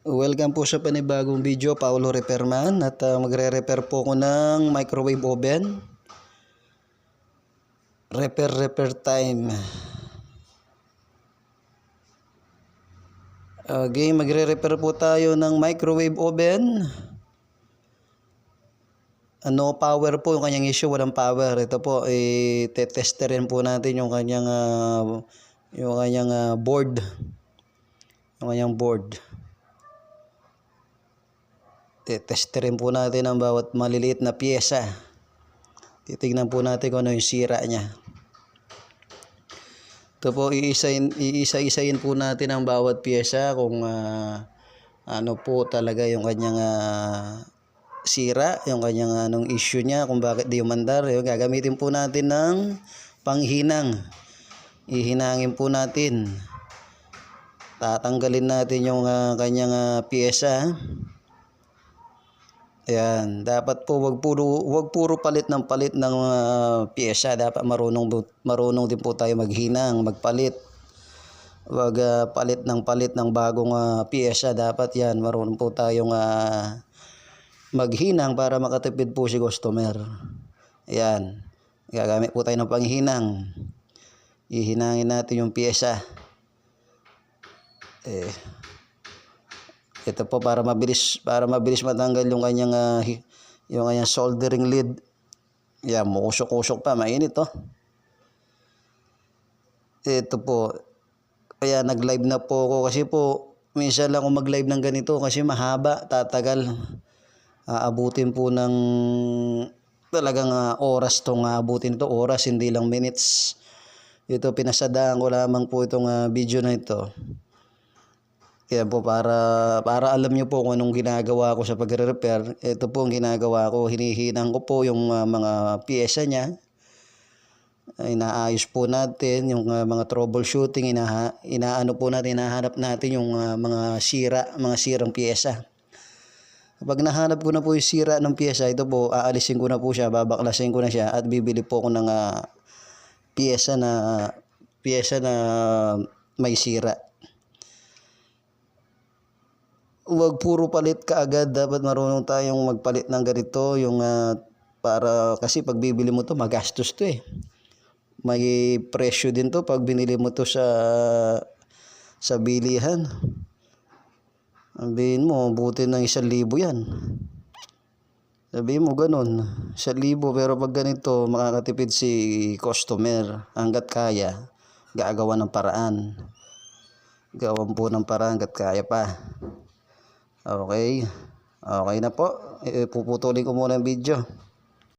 Welcome po sa panibagong video, Paulo Repairman, at magre-repair po ko ng microwave oven. Repair time. Okay, magre-repair po tayo ng microwave oven. No power po yung kanyang issue, walang power. Ito po, testerin po natin yung kanyang board. Yung kanyang board. Testerin po natin ang bawat maliliit na pyesa. Titignan po natin kung ano yung sira niya. Ito po, iisa-isayin po natin ang bawat pyesa kung ano po talaga yung kanyang sira, yung kanyang anong issue niya, kung bakit di umandar. Gagamitin po natin ng panghinang. Ihinangin po natin. Tatanggalin natin yung kanyang pyesa. Ayan, dapat po wag puro palit ng pyesa. Dapat marunong din po tayo maghinang, magpalit. Wag palit ng bagong pyesa. Dapat yan, marunong po tayong maghinang para makatipid po si customer. Ayan, gagamit po tayo ng panghinang. Ihinangin natin yung pyesa. Ito po para mabilis matanggal yung kanyang soldering lead. Yan, mukusok-kusok pa, mainit to. Ito po. Kaya nag-live na po ako kasi po minsan lang ako mag-live ng ganito kasi mahaba, tatagal. Aabutin po ng talagang oras tong abutin to, oras, hindi lang minutes. Ito, pinasadaan ko lamang po itong video na ito. Kaya po para alam nyo po kung anong ginagawa ko sa pagre-repair. Ito po ang ginagawa ko. Hinihinang ko po yung mga pyesa niya. Inaayos po natin yung mga troubleshooting. Inaano po natin, hinahanap natin yung mga sirang pyesa. Kapag nahanap ko na po yung sira ng pyesa, ito po, aalisin ko na po siya, babaklasin ko na siya at bibili po ako ng pyesa na may sira. Huwag puro palit kaagad, dapat marunong tayong magpalit ng ganito, yung kasi pag bibili mo to, magastos to eh. May presyo din to pag binili mo to sa bilihan. Sabihin mo, buti ng 1,000 yan. Sabihin mo ganun, 1,000, pero pag ganito, makakatipid si customer. Hanggat kaya, gagawa ng paraan. Gawan po ng paraan hanggat kaya pa. Okay na po. Puputulin ko muna ang video.